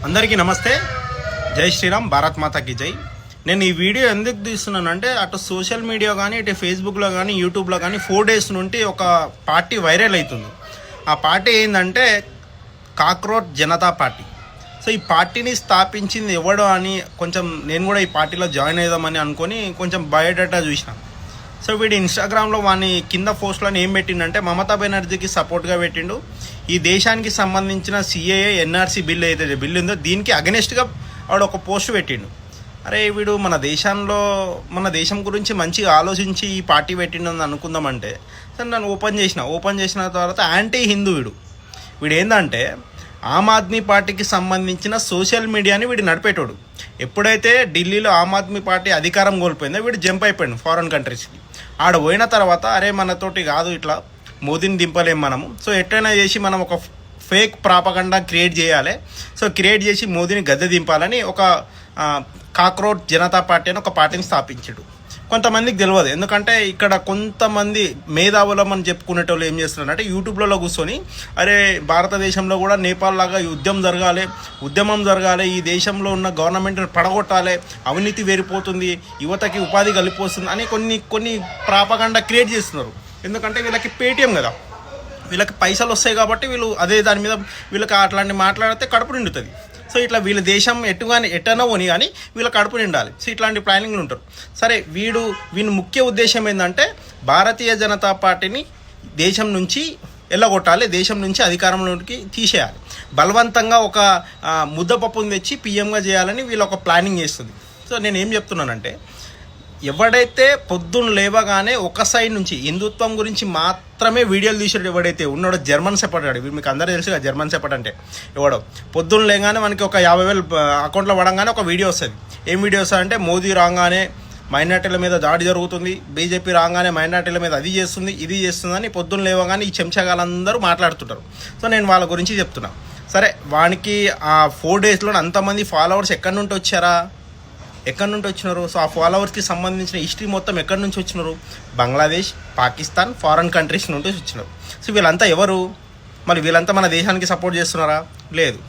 అందరికీ నమస్తే. జై శ్రీరామ్, భారత్ మాతాకి జై. నేను ఈ వీడియో ఎందుకు తీస్తున్నానంటే అటు సోషల్ మీడియా కానీ ఇటు ఫేస్బుక్లో కానీ యూట్యూబ్లో కానీ 4 days నుండి ఒక పార్టీ వైరల్ అవుతుంది. ఆ పార్టీ ఏంటంటే కాక్రోచ్ జనతా పార్టీ. సో ఈ పార్టీని స్థాపించింది ఎవడో అని కొంచెం నేను కూడా ఈ పార్టీలో జాయిన్ అవుదామని అనుకొని కొంచెం బయోడేటా చూసినాను. సో వీడు ఇన్స్టాగ్రామ్లో వాని కింద పోస్ట్లో ఏం పెట్టిండంటే మమతా బెనర్జీకి సపోర్ట్గా పెట్టిండు. ఈ దేశానికి సంబంధించిన సిఏఏ ఎన్ఆర్సీ బిల్ ఏదైతే బిల్ ఉందో దీనికి అగెనిస్ట్గా వాడు ఒక పోస్ట్ పెట్టిండు. అరే వీడు మన దేశం గురించి మంచిగా ఆలోచించి ఈ పార్టీ పెట్టిండు అని అనుకుందామంటే సరే నన్ను ఓపెన్ చేసిన తర్వాత యాంటీ హిందూ వీడు ఏంటంటే ఆమ్ ఆద్మీ పార్టీకి సంబంధించిన సోషల్ మీడియాని వీడు నడిపేటోడు. ఎప్పుడైతే ఢిల్లీలో ఆమ్ ఆద్మీ పార్టీ అధికారం కోల్పోయిందో వీడు జంప్ అయిపోయాడు ఫారెన్ కంట్రీస్కి. ఆడ పోయిన తర్వాత అరే మనతోటి కాదు ఇట్లా మోదీని దింపలేం మనము, సో ఎట్లయినా చేసి మనం ఒక ఫేక్ ప్రాపగండా క్రియేట్ చేయాలి, సో క్రియేట్ చేసి మోదీని గద్దె దింపాలని ఒక కాక్రోచ్ జనతా పార్టీ అని ఒక పార్టీని స్థాపించాడు. కొంతమందికి తెలియదు, ఎందుకంటే ఇక్కడ కొంతమంది మేధావులం అని చెప్పుకునేటోళ్ళు ఏం చేస్తున్నారంటే యూట్యూబ్లలో కూర్చొని అరే భారతదేశంలో కూడా నేపాల్ లాగా ఉద్యమం జరగాలి, ఈ దేశంలో ఉన్న గవర్నమెంట్ని పడగొట్టాలి, అవినీతి వేరిపోతుంది, యువతకి ఉపాధి కలిపొస్తుంది అని కొన్ని ప్రాపగండా క్రియేట్ చేస్తున్నారు. ఎందుకంటే వీళ్ళకి పేటీఎం కదా, వీళ్ళకి పైసలు వస్తాయి కాబట్టి వీళ్ళు అదే దాని మీద వీళ్ళకి అట్లాంటి మాట్లాడితే కడుపు నిండుతుంది. సో ఇట్లా వీళ్ళ దేశం ఎట్టనో కొని కానీ వీళ్ళ కడుపు నిండాలి. సో ఇట్లాంటి ప్లానింగ్లు ఉంటారు. సరే వీని ముఖ్య ఉద్దేశం ఏంటంటే భారతీయ జనతా పార్టీని దేశం నుంచి ఎల్లగొట్టాలి, దేశం నుంచి అధికారంలోకి తీసేయాలి, బలవంతంగా ఒక ముద్దపప్పును తెచ్చి పిఎంగా చేయాలని వీళ్ళు ఒక ప్లానింగ్ చేస్తుంది. సో నేను ఏం చెప్తున్నానంటే ఎవడైతే పొద్దున్న లేవగానే ఒక సైడ్ నుంచి హిందుత్వం గురించి మాత్రమే వీడియోలు తీసేది ఎవడైతే ఉన్నాడో జర్మన్ షెపర్డ్ ఆడు. మీకు అందరూ తెలుసు కదా జర్మన్ షెపర్డ్ అంటే ఎవడో. పొద్దున్న లేగానే మనకి ఒక 50,000 అకౌంట్లో పడంగానే ఒక వీడియో వస్తుంది. ఏం వీడియో వస్తుంది అంటే మోదీ రాగానే మైనార్టీల మీద దాడి జరుగుతుంది, బీజేపీ రాగానే మైనార్టీల మీద అది చేస్తుంది ఇది చేస్తుందని పొద్దున్న లేవగానే ఈ చెంచగాళ్ళందరూ మాట్లాడుతుంటారు. సో నేను వాళ్ళ గురించి చెప్తున్నా. సరే వానికి ఆ 4 daysలో అంతమంది ఫాలోవర్స్ ఎక్కడి నుండి వచ్చినారు? సో ఆ ఫాలోవర్స్కి సంబంధించిన హిస్టరీ మొత్తం ఎక్కడి నుంచి వచ్చినారు? బంగ్లాదేశ్, పాకిస్తాన్, ఫారెన్ కంట్రీస్ నుండి వచ్చినారు. సో వీళ్ళంతా ఎవరు? మరి వీళ్ళంతా మన దేశానికి సపోర్ట్ చేస్తున్నారా? లేదు.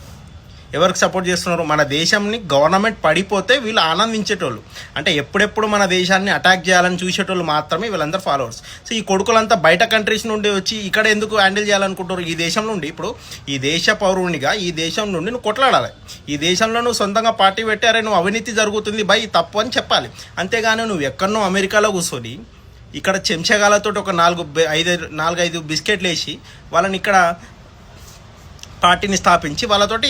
ఎవరికి సపోర్ట్ చేస్తున్నారు? మన దేశంని గవర్నమెంట్ పడిపోతే వీళ్ళు ఆనందించేటోళ్ళు, అంటే ఎప్పుడెప్పుడు మన దేశాన్ని అటాక్ చేయాలని చూసేటోళ్ళు మాత్రమే వీళ్ళందరూ ఫాలోవర్స్. సో ఈ కొడుకులంతా బయట కంట్రీస్ నుండి వచ్చి ఇక్కడ ఎందుకు హ్యాండిల్ చేయాలనుకుంటారు? ఈ దేశం నుండి ఇప్పుడు ఈ దేశ పౌరునిగా ఈ దేశం నుండి నువ్వు కొట్లాడాలి. ఈ దేశంలో నువ్వు సొంతంగా పార్టీ పెట్టారే నువ్వు అవినీతి జరుగుతుంది బై తప్పు అని చెప్పాలి. అంతేగాని నువ్వు ఎక్కడనో అమెరికాలో కూర్చొని ఇక్కడ చెంచగాలతో ఒక 4-5 బిస్కెట్లు వేసి వాళ్ళని ఇక్కడ పార్టీని స్థాపించి వాళ్ళతోటి